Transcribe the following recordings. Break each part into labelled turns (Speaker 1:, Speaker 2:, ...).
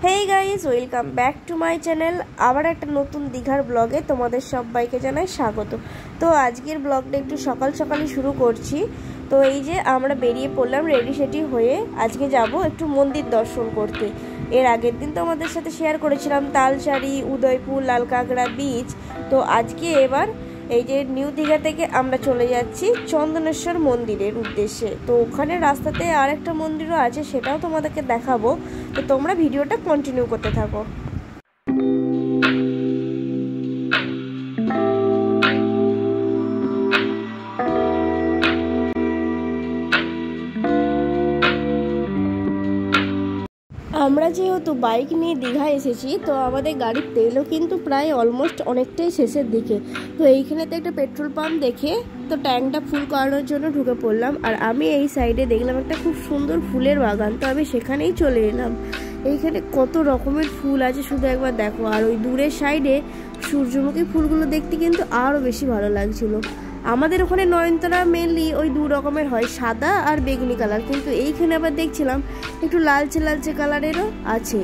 Speaker 1: Hey guys, welcome back to my channel. আবার একটা নতুন দীঘার ব্লগে তোমাদের সবাইকে জানাই স্বাগত। তো আজকের ব্লগটা একটু সকাল সকালই শুরু করছি। তো এই যে আমরা বেরিয়ে পড়লাম রেডি সেটি হয়ে, আজকে যাব একটু মন্দির দর্শন করতে। এর আগের দিন তো আমাদের সাথে শেয়ার করেছিলাম তালসারি, উদয়পুর, লালকাঁকড়া বিচ। তো আজকে এবার এই যে নিউ দীঘা থেকে আমরা চলে যাচ্ছি চন্দনেশ্বর মন্দিরের উদ্দেশ্যে। তো ওখানে রাস্তাতে আর একটা মন্দিরও আছে, সেটাও তোমাদেরকে দেখাবো। তো তোমরা ভিডিওটা কন্টিনিউ করতে থাকো। আমরা যেহেতু বাইক নিয়ে দীঘা এসেছি, তো আমাদের গাড়ির তেলও কিন্তু প্রায় অলমোস্ট অনেকটাই শেষের দিকে। তো এইখানেতে একটা পেট্রোল পাম্প দেখে তো ট্যাঙ্কটা ফুল করানোর জন্য ঢুকে পড়লাম। আর আমি এই সাইডে দেখলাম একটা খুব সুন্দর ফুলের বাগান, তো আমি সেখানেই চলে এলাম। এইখানে কত রকমের ফুল আছে শুধু একবার দেখো। আর ওই দূরের সাইডে সূর্যমুখী ফুলগুলো দেখতে কিন্তু আরও বেশি ভালো লাগছিল। আমাদের ওখানে নয়নতারা মেনলি ওই দু রকমের হয়, সাদা আর বেগুনি কালার, কিন্তু এইখানে আবার দেখছিলাম একটু লালচে লালচে কালারেরও আছে।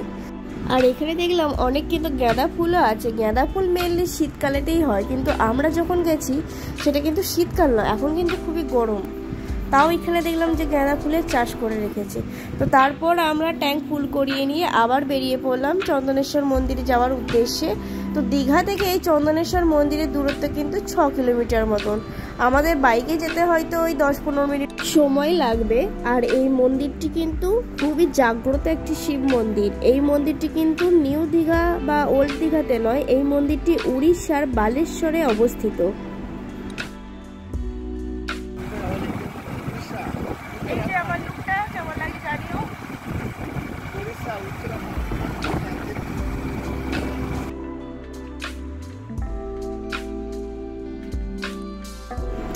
Speaker 1: আর এখানে দেখলাম অনেক কিন্তু গাঁদা ফুলও আছে। গাঁদা ফুল মেনলি শীতকালেতেই হয়, কিন্তু আমরা যখন গেছি সেটা কিন্তু শীতকাল নয়, এখন কিন্তু খুবই গরম। তাও এখানে দেখলাম যে গাঁদা ফুলের চাষ করে রেখেছে। তো তারপর আমরা ট্যাঙ্ক ফুল করিয়ে নিয়ে আবার বেরিয়ে পড়লাম চন্দনেশ্বর মন্দিরে যাওয়ার উদ্দেশ্যে। তো দীঘা থেকে এই চন্দনেশ্বর মন্দিরের দূরত্ব কিন্তু 6 কিলোমিটার মতন। আমাদের বাইকে যেতে হয়তো ওই 10-15 মিনিট সময় লাগবে। আর এই মন্দিরটি কিন্তু খুবই জাগ্রত একটি শিব মন্দির। এই মন্দিরটি কিন্তু নিউ দীঘা বা ওল্ড দীঘাতে নয়, এই মন্দিরটি উড়িষ্যার বালেশ্বরে অবস্থিত।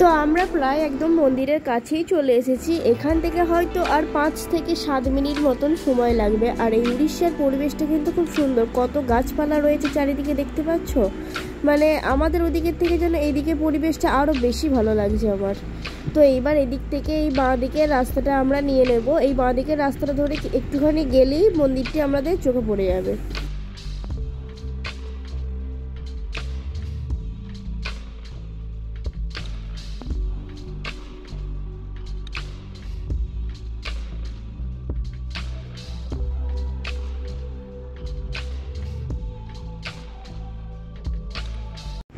Speaker 1: তো আমরা প্রায় একদম মন্দিরের কাছেই চলে এসেছি। এখান থেকে হয়তো আর 5 থেকে 7 মিনিট মতন সময় লাগবে। আর এই উড়িষ্যার পরিবেশটা কিন্তু খুব সুন্দর, কত গাছপালা রয়েছে চারিদিকে দেখতে পাচ্ছ। মানে আমাদের ওদিকের থেকে যেন এইদিকে পরিবেশটা আরও বেশি ভালো লাগছে আমার। তো এইবার এদিক থেকে এই বাঁ দিকের রাস্তাটা আমরা নিয়ে নেব। এই বাঁ দিকের রাস্তাটা ধরে একটুখানি গেলেই মন্দিরটি আমাদের চোখে পড়ে যাবে।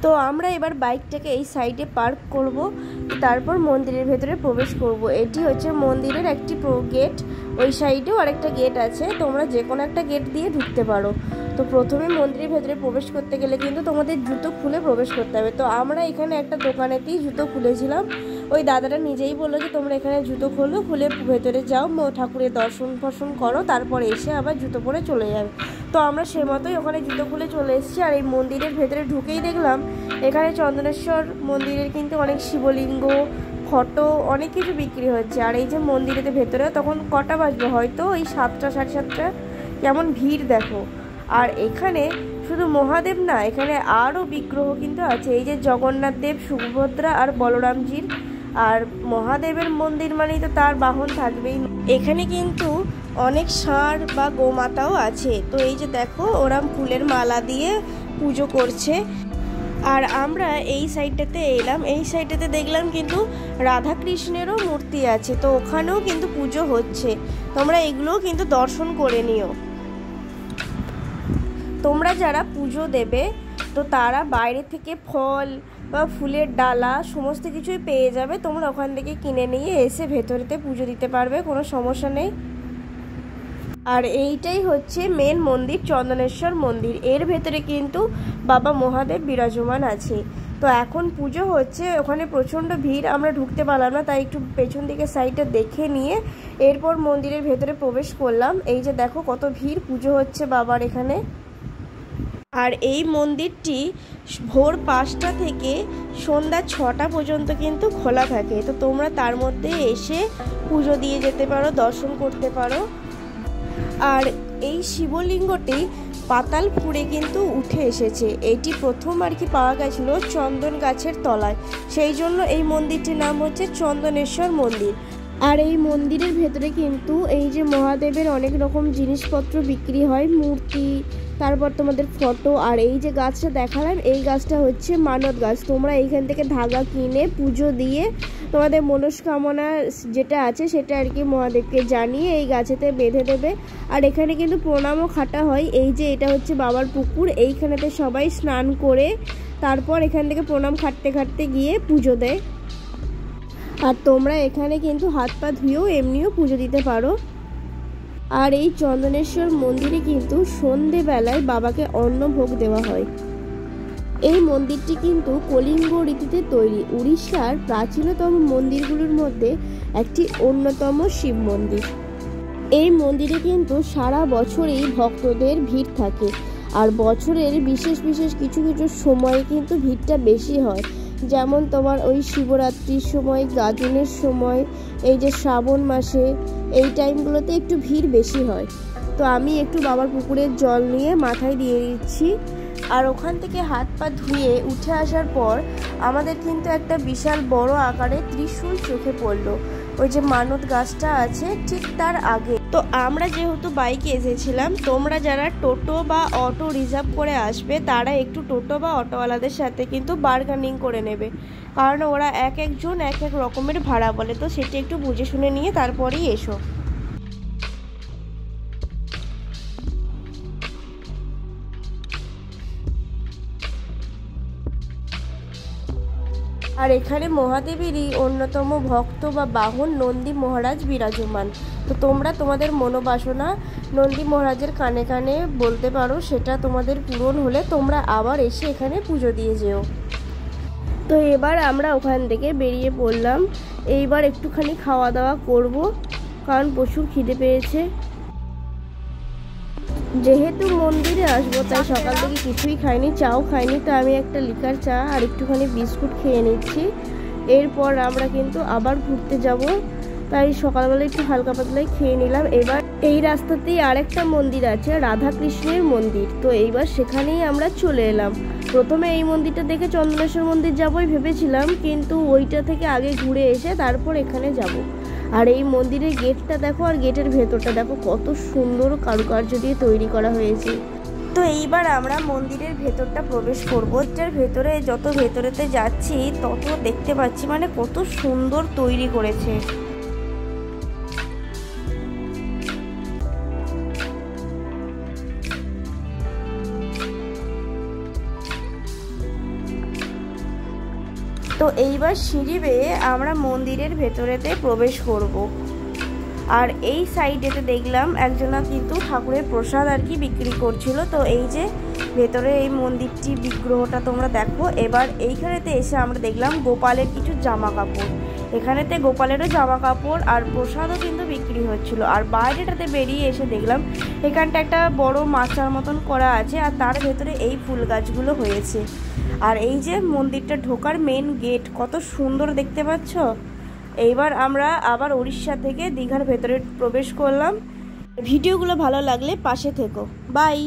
Speaker 1: তো আমরা এবার বাইকটাকে এই সাইডে পার্ক করব, তারপর মন্দিরের ভেতরে প্রবেশ করব। এটি হচ্ছে মন্দিরের একটি গেট, ওই সাইডেও আরেকটা গেট আছে, তোমরা যে কোনো একটা গেট দিয়ে ঢুকতে পারো। তো প্রথমে মন্দিরের ভেতরে প্রবেশ করতে গেলে কিন্তু তোমাদের জুতো খুলে প্রবেশ করতে হবে। তো আমরা এখানে একটা দোকানেতেই জুতো খুলেছিলাম। ওই দাদাটা নিজেই বললো যে তোমরা এখানে জুতো খোলো, খুলে ভেতরে যাও, ঠাকুরের দর্শন করো, তারপর এসে আবার জুতো পরে চলে যাবে। তো আমরা সে মতোই ওখানে জুতো খুলে চলে এসেছি। আর এই মন্দিরের ভেতরে ঢুকেই দেখলাম এখানে চন্দনেশ্বর মন্দিরের কিন্তু অনেক শিবলিঙ্গ, ফটো, অনেক কিছু বিক্রি হচ্ছে। আর এই যে মন্দিরের ভেতরে তখন কটা বাজবে, হয়তো ওই 7টা 7:30, কেমন ভিড় দেখো। আর এখানে শুধু মহাদেব না, এখানে আরও বিগ্রহ কিন্তু আছে। এই যে জগন্নাথ দেব, সুভদ্রা আর বলরামজির। আর মহাদেবের মন্দির মানেই তো তার বাহন থাকবেই। এখানে কিন্তু অনেক ষাঁড় বা গোমাতাও আছে। তো এই যে দেখো ওরা ফুলের মালা দিয়ে পুজো করছে। আর আমরা এই সাইডটাতে এলাম, এই সাইডটাতে দেখলাম কিন্তু রাধা কৃষ্ণেরও মূর্তি আছে। তো ওখানেও কিন্তু পুজো হচ্ছে, তোমরা এগুলোও কিন্তু দর্শন করে নিও। তোমরা যারা পুজো দেবে তো তারা বাইরে থেকে ফল বা ফুলের ডালা সমস্ত কিছুই পেয়ে যাবে। তোমরা ওখান থেকে কিনে নিয়ে এসে ভেতরেতে পুজো দিতে পারবে, কোনো সমস্যা নেই। আর এইটাই হচ্ছে মেন মন্দির, চন্দনেশ্বর মন্দির। এর ভেতরে কিন্তু বাবা মহাদেব বিরাজমান আছে। তো এখন পুজো হচ্ছে, ওখানে প্রচণ্ড ভিড়, আমরা ঢুকতে পারলাম না, তাই একটু পেছন দিকে সাইডটা দেখে নিয়ে এরপর মন্দিরের ভেতরে প্রবেশ করলাম। এই যে দেখো কত ভিড়, পুজো হচ্ছে বাবার এখানে। আর এই মন্দিরটি ভোর 5টা থেকে সন্ধ্যা 6টা পর্যন্ত কিন্তু খোলা থাকে। তো তোমরা তার মধ্যে এসে পুজো দিয়ে যেতে পারো, দর্শন করতে পারো। আর এই শিবলিঙ্গটি পাতালপুরে কিন্তু উঠে এসেছে। এটি প্রথম আর কি পাওয়া গেছিল চন্দন গাছের তলায়, সেই জন্য এই মন্দিরটির নাম হচ্ছে চন্দনেশ্বর মন্দির। আর এই মন্দিরের ভেতরে কিন্তু এই যে মহাদেবের অনেক রকম জিনিসপত্র বিক্রি হয়, মূর্তি, তারপর তোমাদের ফটো। আর এই যে গাছটা দেখালাম, এই গাছটা হচ্ছে মানত গাছ। তোমরা এইখান থেকে ধাগা কিনে পুজো দিয়ে তোমাদের মনস্কামনা যেটা আছে সেটা আর কি মহাদেবকে জানিয়ে এই গাছেতে বেঁধে দেবে। আর এখানে কিন্তু প্রণামও খাটা হয়। এই যে এটা হচ্ছে বাবার পুকুর, এইখানেতে সবাই স্নান করে তারপর এখান থেকে প্রণাম খাটতে খাটতে গিয়ে পুজো দেয়। আর তোমরা এখানে কিন্তু হাত পা ধুয়েও এমনিও পুজো দিতে পারো। আর এই চন্দনেশ্বর মন্দিরে কিন্তু সন্ধেবেলায় বাবাকে অন্নভোগ দেওয়া হয়। এই মন্দিরটি কিন্তু কলিঙ্গ রীতিতে তৈরি, উড়িষ্যার প্রাচীনতম মন্দিরগুলোর মধ্যে একটি অন্যতম শিব মন্দির। এই মন্দিরে কিন্তু সারা বছরই ভক্তদের ভিড় থাকে। আর বছরের বিশেষ বিশেষ কিছু কিছু সময়ে কিন্তু ভিড়টা বেশি হয়, যেমন তোমার ওই শিবরাত্রির সময়, গাজনের সময়, এই যে শ্রাবণ মাসে, এই টাইমগুলোতে একটু ভিড় বেশি হয়। তো আমি একটু বাবার পুকুরের জল নিয়ে মাথায় দিয়ে দিচ্ছি। আর ওখান থেকে হাত পা ধুয়ে উঠে আসার পর আমাদের কিন্তু একটা বিশাল বড় আকারের ত্রিশূল চোখে পড়লো, ওই যে মানত গাছটা আছে ঠিক তার আগে। তো আমরা যেহেতু বাইকে এসেছিলাম, তোমরা যারা টোটো বা অটো রিজার্ভ করে আসবে তারা একটু টোটো বা অটোওয়ালাদের সাথে কিন্তু বার্গেনিং করে নেবে, কারণ ওরা এক একজন এক এক রকমের ভাড়া বলে। তো সেটা একটু বুঝে শুনে নিয়ে তারপরেই এসো। আর এখানে মহাদেবেরই অন্যতম ভক্ত বা বাহন নন্দী মহারাজ বিরাজমান। তো তোমরা তোমাদের মনোবাসনা নন্দী মহারাজের কানে কানে বলতে পারো, সেটা তোমাদের পূরণ হলে তোমরা আবার এসে এখানে পুজো দিয়ে যেও। তো এবার আমরা ওখান থেকে বেরিয়ে পড়লাম। এইবার একটুখানি খাওয়া দাওয়া করব, কারণ প্রচুর খিদে পেয়েছে। যেহেতু মন্দিরে আসবো তাই সকাল থেকে কিছুই খাইনি, চাও খাইনি। তো আমি একটা লিকার চা আর একটুখানি বিস্কুট খেয়ে নিচ্ছি। এরপর আমরা কিন্তু আবার ঘুরতে যাব, তাই সকালবেলা একটু হালকা পাতলাই খেয়ে নিলাম। এবার এই রাস্তাতেই আরেকটা মন্দির আছে, রাধাকৃষ্ণের মন্দির। তো এইবার সেখানেই আমরা চলে এলাম। প্রথমে এই মন্দিরটা দেখে চন্দনেশ্বর মন্দির যাবোই ভেবেছিলাম, কিন্তু ওইটা থেকে আগে ঘুরে এসে তারপর এখানে যাব। আর এই মন্দিরের গেটটা দেখো, আর গেটের ভেতরটা দেখো, কত সুন্দর কারুকার্য দিয়ে তৈরি করা হয়েছে। তো এইবার আমরা মন্দিরের ভেতরটা প্রবেশ করবো। যার ভেতরে যত ভেতরেতে যাচ্ছি তত দেখতে পাচ্ছি মানে কত সুন্দর তৈরি করেছে। তো এইবার সিঁড়ি বেয়ে আমরা মন্দিরের ভেতরেতে প্রবেশ করব। আর এই সাইডেতে দেখলাম একজনা কিন্তু ঠাকুরের প্রসাদ আর কি বিক্রি করছিল। তো এই যে ভেতরে এই মন্দিরটি বিগ্রহটা তোমরা দেখো। এবার এইখানেতে এসে আমরা দেখলাম গোপালের কিছু জামা কাপড়, এখানেতে গোপালেরও জামা কাপড় আর প্রসাদও কিন্তু বিক্রি হচ্ছিল। আর বাইরেটাতে বেরিয়ে এসে দেখলাম এখানটা একটা বড় মাচার মতন করা আছে, আর তার ভেতরে এই ফুল গাছগুলো হয়েছে। আর এই যে মন্দিরটা ঢোকার মেন গেট, কত সুন্দর দেখতে পাচ্ছ। এইবার আমরা আবার উড়িষ্যা থেকে দীঘার ভেতরে প্রবেশ করলাম। ভিডিওগুলো ভালো লাগলে পাশে থেকো। বাই।